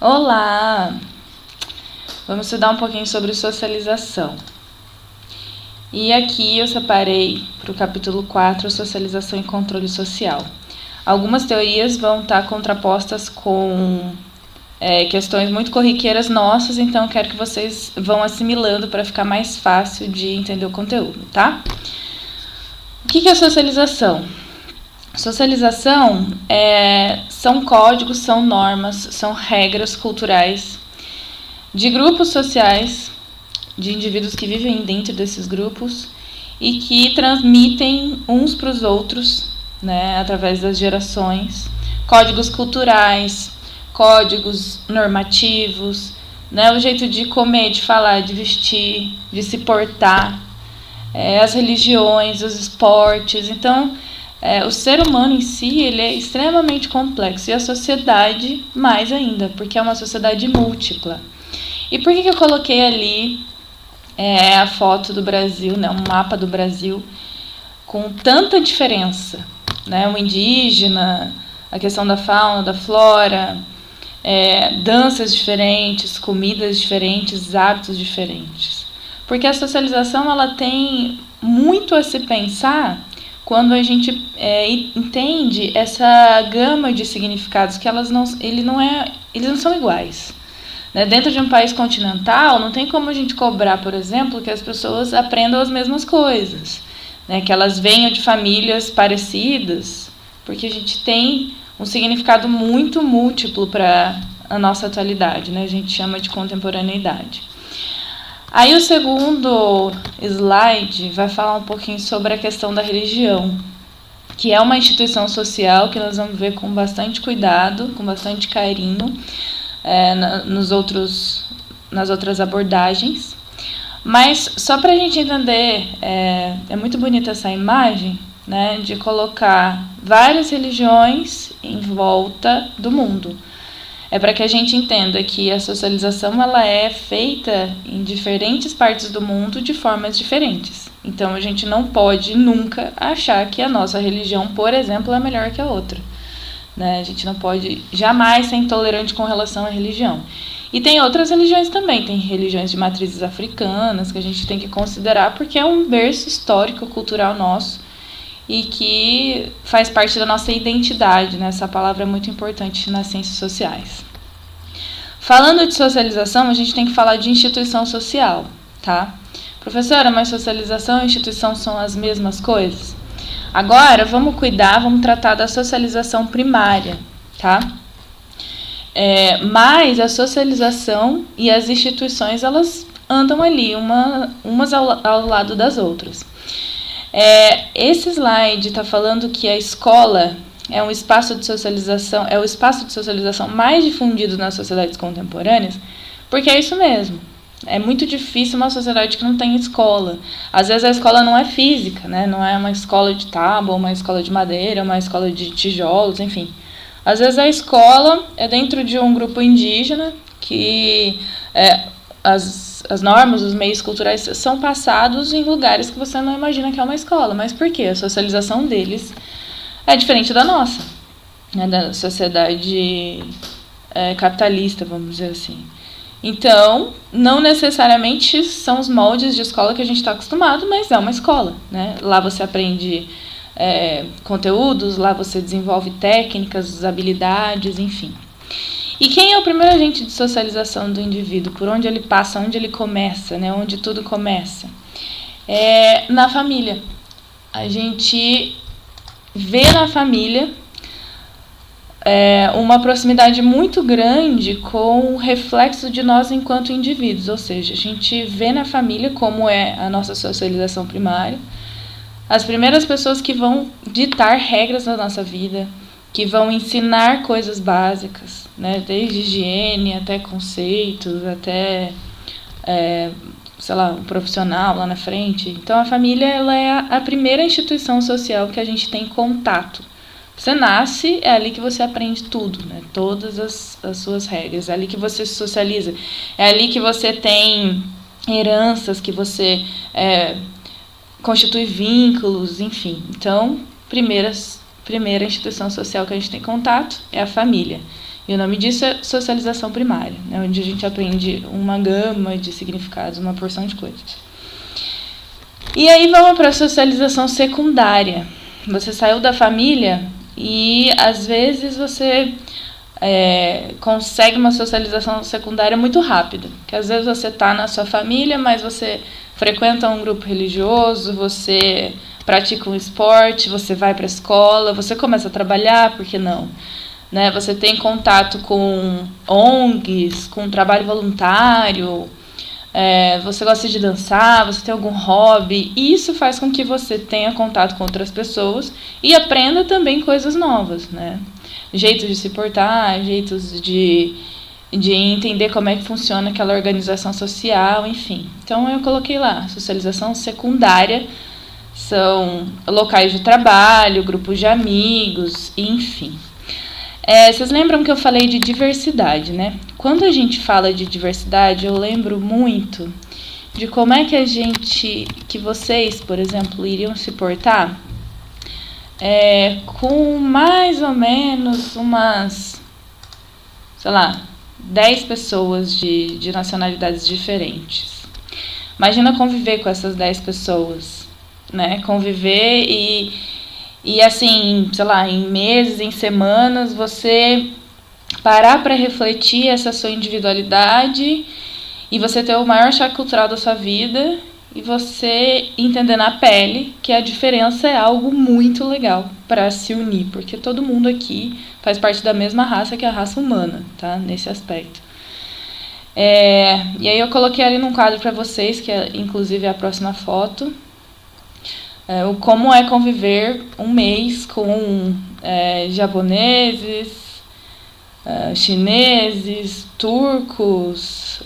Olá! Vamos estudar um pouquinho sobre socialização. E aqui eu separei para o capítulo 4, socialização e controle social. Algumas teorias vão estar contrapostas com questões muito corriqueiras nossas, então eu quero que vocês vão assimilando para ficar mais fácil de entender o conteúdo, tá? O que é socialização? Socialização são códigos, são normas, são regras culturais de grupos sociais, de indivíduos que vivem dentro desses grupos e que transmitem uns para os outros, né, através das gerações, códigos culturais, códigos normativos, né, o jeito de comer, de falar, de vestir, de se portar, as religiões, os esportes. Então, o ser humano em si ele é extremamente complexo e a sociedade mais ainda, porque é uma sociedade múltipla. E por que eu coloquei ali a foto do Brasil, né, um mapa do Brasil com tanta diferença, né, o indígena, a questão da fauna, da flora, danças diferentes, comidas diferentes, hábitos diferentes. Porque a socialização ela tem muito a se pensar quando a gente entende essa gama de significados que eles não são iguais. Né? Dentro de um país continental, não tem como a gente cobrar, por exemplo, que as pessoas aprendam as mesmas coisas, né? Que elas venham de famílias parecidas, porque a gente tem um significado muito múltiplo para a nossa atualidade, né? A gente chama de contemporaneidade. Aí o segundo slide vai falar um pouquinho sobre a questão da religião, que é uma instituição social que nós vamos ver com bastante cuidado, com bastante carinho nas outras abordagens. Mas só para a gente entender, é muito bonita essa imagem, né, de colocar várias religiões em volta do mundo. É para que a gente entenda que a socialização ela é feita em diferentes partes do mundo de formas diferentes. Então, a gente não pode nunca achar que a nossa religião, por exemplo, é melhor que a outra. Né? A gente não pode jamais ser intolerante com relação à religião. E tem outras religiões também. Tem religiões de matrizes africanas que a gente tem que considerar porque é um berço histórico, cultural nosso e que faz parte da nossa identidade, né? Essa palavra é muito importante nas ciências sociais. Falando de socialização, a gente tem que falar de instituição social, tá? Professora, mas socialização e instituição são as mesmas coisas? Agora, vamos tratar da socialização primária, tá? Mas a socialização e as instituições, elas andam ali, umas ao lado das outras. Esse slide está falando que a escola é um espaço de socialização, é o espaço de socialização mais difundido nas sociedades contemporâneas, porque é isso mesmo. É muito difícil uma sociedade que não tem escola. Às vezes a escola não é física, né? Não é uma escola de tábua, uma escola de madeira, uma escola de tijolos, enfim. Às vezes a escola é dentro de um grupo indígena que as normas, os meios culturais são passados em lugares que você não imagina que é uma escola. Mas por quê? A socialização deles é diferente da nossa, né? Da sociedade capitalista, vamos dizer assim. Então, não necessariamente são os moldes de escola que a gente está acostumado, mas é uma escola, né? Lá você aprende conteúdos, lá você desenvolve técnicas, habilidades, enfim. E quem é o primeiro agente de socialização do indivíduo? Por onde ele passa, onde ele começa, né? Onde tudo começa? Na família. A gente vê na família uma proximidade muito grande com o reflexo de nós enquanto indivíduos, ou seja, a gente vê na família como é a nossa socialização primária, as primeiras pessoas que vão ditar regras na nossa vida, que vão ensinar coisas básicas, né, desde higiene até conceitos, até, um profissional lá na frente. Então, a família ela é a primeira instituição social que a gente tem contato. Você nasce, é ali que você aprende tudo, né? Todas as suas regras, é ali que você se socializa, é ali que você tem heranças, que você constitui vínculos, enfim. Então, primeira instituição social que a gente tem contato é a família. E o nome disso é socialização primária, né, onde a gente aprende uma gama de significados, uma porção de coisas. E aí vamos para a socialização secundária. Você saiu da família e às vezes você consegue uma socialização secundária muito rápida. Que às vezes você está na sua família, mas você frequenta um grupo religioso, você pratica um esporte, você vai para a escola, você começa a trabalhar, por que não? Né? Você tem contato com ONGs, com trabalho voluntário, você gosta de dançar, você tem algum hobby, e isso faz com que você tenha contato com outras pessoas e aprenda também coisas novas, né? Jeitos de se portar, jeitos de entender como é que funciona aquela organização social, enfim. Então eu coloquei lá, socialização secundária, são locais de trabalho, grupos de amigos, enfim. Vocês lembram que eu falei de diversidade, né? Quando a gente fala de diversidade, eu lembro muito de como é que vocês, por exemplo, iriam se portar com mais ou menos umas, 10 pessoas de nacionalidades diferentes. Imagina conviver com essas 10 pessoas, né? Conviver e assim, em meses, em semanas, você parar para refletir essa sua individualidade e você ter o maior choque cultural da sua vida e você entender na pele que a diferença é algo muito legal para se unir, porque todo mundo aqui faz parte da mesma raça que a raça humana, tá? Nesse aspecto. E aí eu coloquei ali num quadro para vocês, que é inclusive a próxima foto, como é conviver um mês com japoneses, chineses, turcos,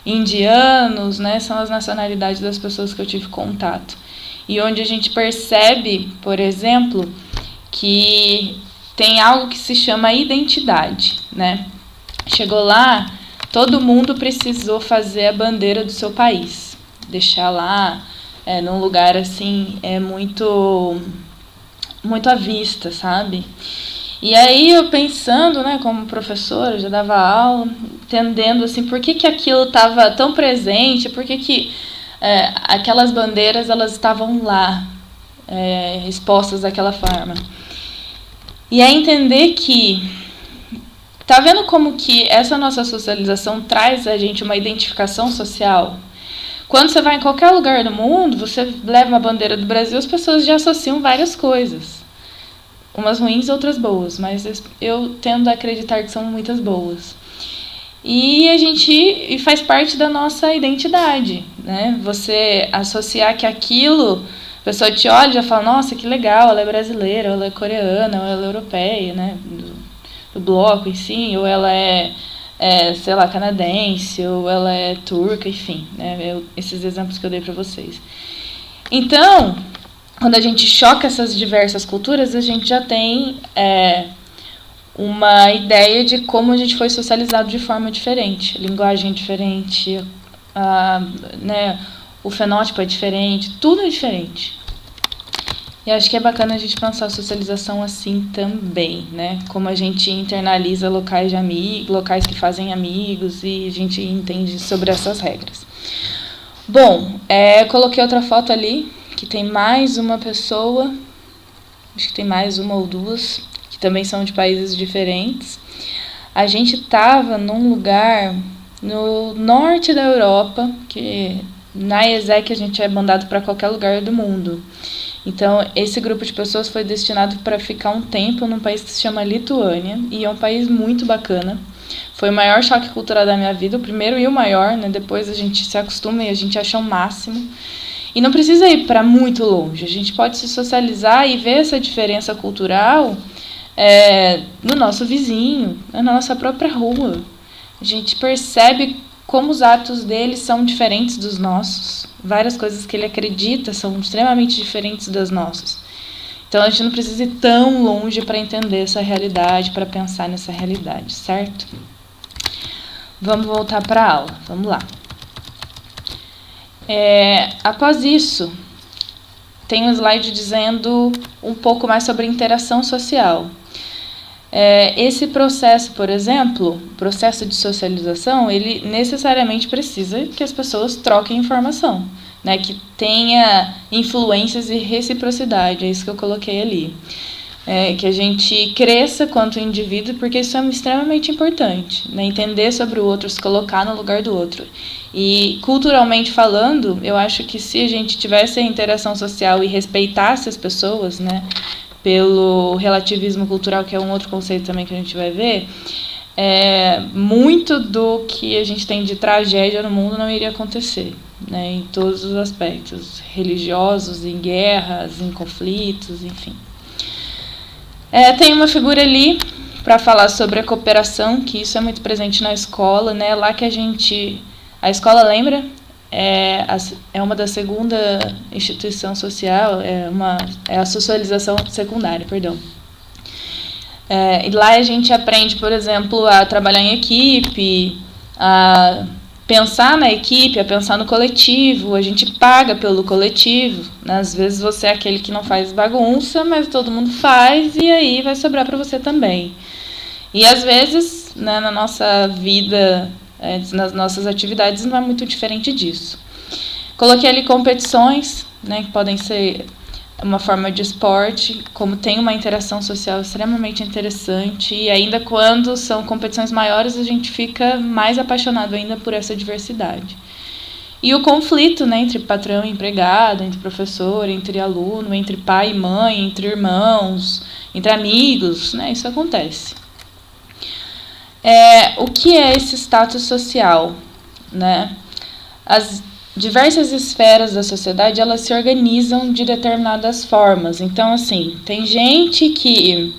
indianos, né? São as nacionalidades das pessoas que eu tive contato. E onde a gente percebe, por exemplo, que tem algo que se chama identidade, né? Chegou lá, todo mundo precisou fazer a bandeira do seu país, deixar lá num lugar assim, muito à vista, sabe? E aí eu pensando, né, como professora, eu já dava aula, entendendo assim, por que aquilo estava tão presente, por que aquelas bandeiras elas estavam lá, expostas daquela forma. E aí entender que, tá vendo como que essa nossa socialização traz a gente uma identificação social? Quando você vai em qualquer lugar do mundo, você leva uma bandeira do Brasil, as pessoas já associam várias coisas. Umas ruins, outras boas, mas eu tendo a acreditar que são muitas boas. E faz parte da nossa identidade, né? Você associar que aquilo, a pessoa te olha e já fala, nossa, que legal, ela é brasileira, ou ela é coreana, ou ela é europeia, né? Do bloco em si, ou ela é canadense, ou ela é turca, enfim, né? Esses exemplos que eu dei para vocês. Então, quando a gente choca essas diversas culturas, a gente já tem uma ideia de como a gente foi socializado de forma diferente, linguagem diferente, né, o fenótipo é diferente, tudo é diferente. E acho que é bacana a gente pensar a socialização assim também, né? Como a gente internaliza locais de amigos, locais que fazem amigos e a gente entende sobre essas regras. Bom, coloquei outra foto ali, que tem mais uma pessoa, acho que tem mais uma ou duas, que também são de países diferentes. A gente estava num lugar no norte da Europa, que na ESEC a gente é mandado para qualquer lugar do mundo. Então, esse grupo de pessoas foi destinado para ficar um tempo num país que se chama Lituânia, e é um país muito bacana. Foi o maior choque cultural da minha vida, o primeiro e o maior, né? Depois a gente se acostuma e a gente acha o máximo. E não precisa ir para muito longe, a gente pode se socializar e ver essa diferença cultural no nosso vizinho, na nossa própria rua. A gente percebe como os atos dele são diferentes dos nossos. Várias coisas que ele acredita são extremamente diferentes das nossas. Então a gente não precisa ir tão longe para entender essa realidade, para pensar nessa realidade, certo? Vamos voltar para a aula, vamos lá. Após isso, tem um slide dizendo um pouco mais sobre interação social. Esse processo, por exemplo, processo de socialização, ele necessariamente precisa que as pessoas troquem informação, né? Que tenha influências e reciprocidade, é isso que eu coloquei ali. Que a gente cresça quanto indivíduo, porque isso é extremamente importante, né? Entender sobre o outro, se colocar no lugar do outro. E culturalmente falando, eu acho que se a gente tivesse a interação social e respeitasse as pessoas, né? Pelo relativismo cultural, que é um outro conceito também que a gente vai ver, muito do que a gente tem de tragédia no mundo não iria acontecer, né? Em todos os aspectos, religiosos, em guerras, em conflitos, enfim. Tem uma figura ali para falar sobre a cooperação, que isso é muito presente na escola, né? Lá que a escola, lembra? É uma da segunda instituição social, é a socialização secundária, perdão. E lá a gente aprende, por exemplo, a trabalhar em equipe, a pensar na equipe, a pensar no coletivo, a gente paga pelo coletivo, né? Às vezes você é aquele que não faz bagunça, mas todo mundo faz e aí vai sobrar para você também. E às vezes, né, na nossa vida, nas nossas atividades, não é muito diferente disso. Coloquei ali competições, né, que podem ser uma forma de esporte, como tem uma interação social extremamente interessante, e ainda quando são competições maiores, a gente fica mais apaixonado ainda por essa diversidade. E o conflito, né, entre patrão e empregado, entre professor, entre aluno, entre pai e mãe, entre irmãos, entre amigos, né, isso acontece. O que é esse status social, né? As diversas esferas da sociedade, elas se organizam de determinadas formas. Então, assim, tem gente que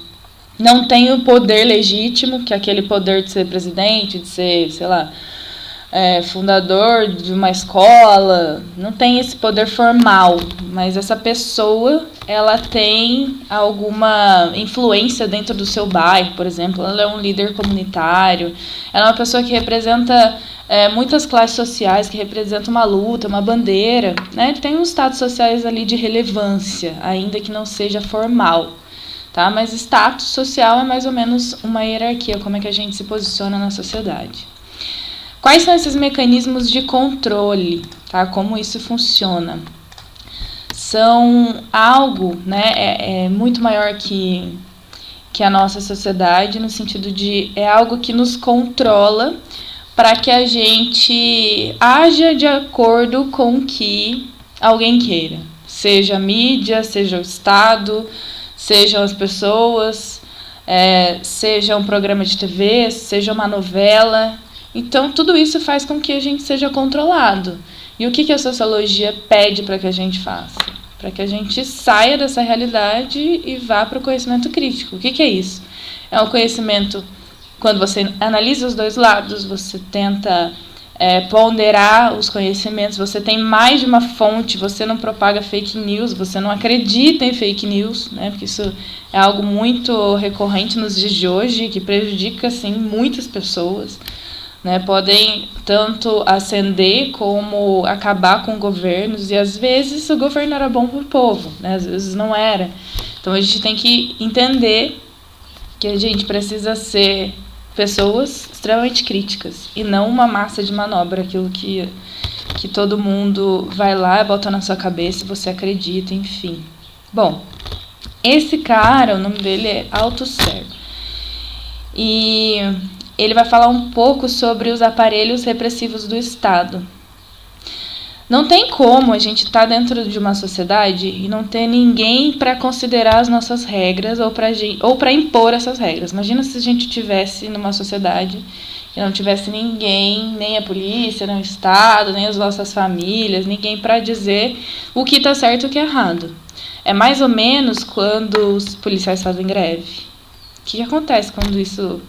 não tem o poder legítimo, que é aquele poder de ser presidente, de ser, sei lá, fundador de uma escola, não tem esse poder formal, mas essa pessoa, ela tem alguma influência dentro do seu bairro, por exemplo, ela é um líder comunitário, ela é uma pessoa que representa muitas classes sociais, que representa uma luta, uma bandeira, né? Tem uns status sociais ali de relevância, ainda que não seja formal, tá? Mas status social é mais ou menos uma hierarquia, como é que a gente se posiciona na sociedade. Quais são esses mecanismos de controle, tá? Como isso funciona? São algo, né, muito maior que a nossa sociedade, no sentido de é algo que nos controla para que a gente haja de acordo com o que alguém queira. Seja a mídia, seja o Estado, sejam as pessoas, seja um programa de TV, seja uma novela. Então, tudo isso faz com que a gente seja controlado. E o que a sociologia pede para que a gente faça? Para que a gente saia dessa realidade e vá para o conhecimento crítico. O que é isso? É um conhecimento, quando você analisa os dois lados, você tenta ponderar os conhecimentos, você tem mais de uma fonte, você não propaga fake news, você não acredita em fake news, né? Porque isso é algo muito recorrente nos dias de hoje, que prejudica, sim, muitas pessoas. Né, podem tanto ascender como acabar com governos, e às vezes o governo era bom para o povo, né, às vezes não era. Então a gente tem que entender que a gente precisa ser pessoas extremamente críticas e não uma massa de manobra, aquilo que todo mundo vai lá, bota na sua cabeça e você acredita, enfim. Bom, esse cara, o nome dele é Althusser, e ele vai falar um pouco sobre os aparelhos repressivos do Estado. Não tem como a gente estar dentro de uma sociedade e não ter ninguém para considerar as nossas regras ou para impor essas regras. Imagina se a gente estivesse numa sociedade e não tivesse ninguém, nem a polícia, nem o Estado, nem as nossas famílias, ninguém para dizer o que está certo e o que é errado. É mais ou menos quando os policiais fazem greve. O que acontece quando isso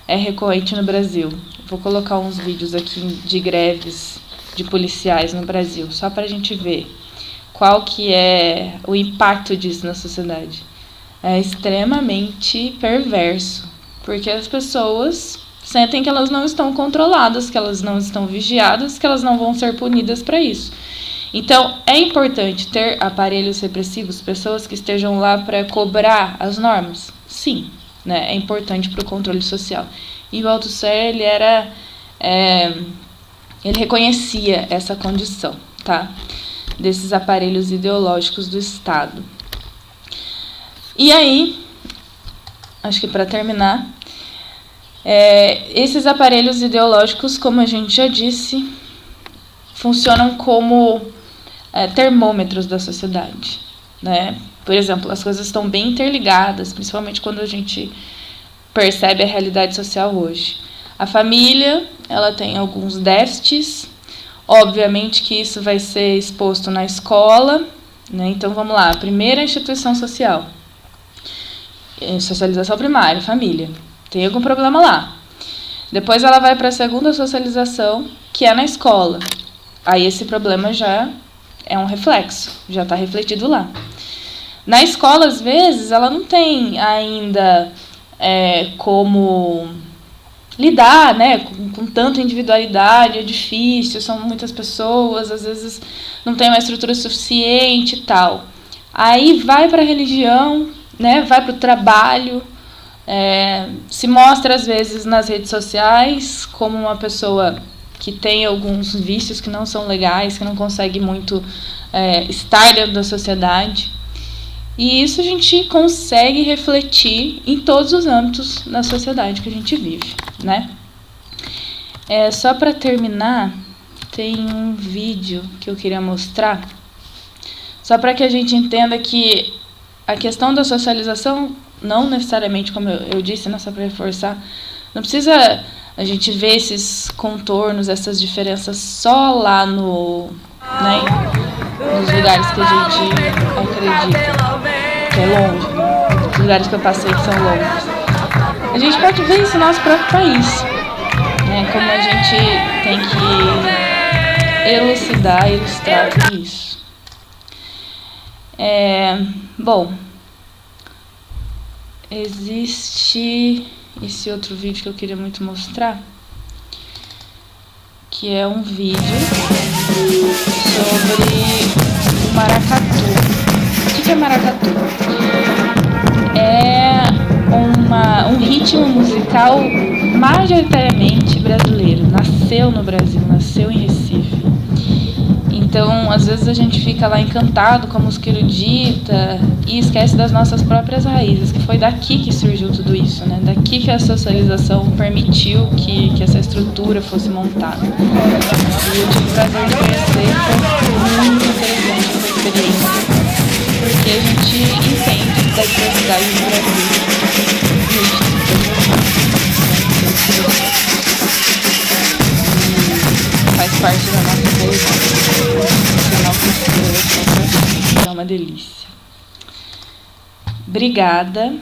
é recorrente no Brasil? Vou colocar uns vídeos aqui de greves de policiais no Brasil, só para a gente ver qual que é o impacto disso na sociedade. É extremamente perverso, porque as pessoas sentem que elas não estão controladas, que elas não estão vigiadas, que elas não vão ser punidas para isso. Então, é importante ter aparelhos repressivos, pessoas que estejam lá para cobrar as normas? Sim. né, é importante para o controle social. E o Althusser, ele reconhecia essa condição, tá, desses aparelhos ideológicos do Estado. E aí, acho que para terminar, esses aparelhos ideológicos, como a gente já disse, funcionam como termômetros da sociedade, né? Por exemplo, as coisas estão bem interligadas, principalmente quando a gente percebe a realidade social hoje. A família, ela tem alguns déficits, obviamente que isso vai ser exposto na escola, né? Então, vamos lá, a primeira instituição social, socialização primária, família, tem algum problema lá. Depois ela vai para a segunda socialização, que é na escola. Aí esse problema já é um reflexo, já está refletido lá. Na escola, às vezes, ela não tem ainda como lidar, né, com tanta individualidade, é difícil, são muitas pessoas, às vezes não tem uma estrutura suficiente e tal. Aí vai para a religião, né, vai para o trabalho, se mostra às vezes nas redes sociais como uma pessoa que tem alguns vícios que não são legais, que não consegue muito estar dentro da sociedade. E isso a gente consegue refletir em todos os âmbitos da sociedade que a gente vive, né? Só para terminar, tem um vídeo que eu queria mostrar, só para que a gente entenda que a questão da socialização, não necessariamente, como eu disse, só para reforçar, não precisa a gente ver esses contornos, essas diferenças só lá nos lugares que a gente acredita que é longe, né? Os lugares que eu passei que são longos. A gente pode ver isso no nosso próprio país, né? Como a gente tem que ilustrar tudo isso. Bom, existe esse outro vídeo que eu queria muito mostrar, que é um vídeo sobre o maracatu. O que é maracatu? É um ritmo musical majoritariamente brasileiro. Nasceu no Brasil, nasceu em Recife. Então, às vezes a gente fica lá encantado com a música erudita e esquece das nossas próprias raízes, que foi daqui que surgiu tudo isso, né? Daqui que a socialização permitiu que essa estrutura fosse montada. E eu tive o prazer de conhecer, foi muito interessante essa experiência, porque a gente entende da diversidade do Brasil. Faz parte da nossa realidade. É uma delícia. Obrigada.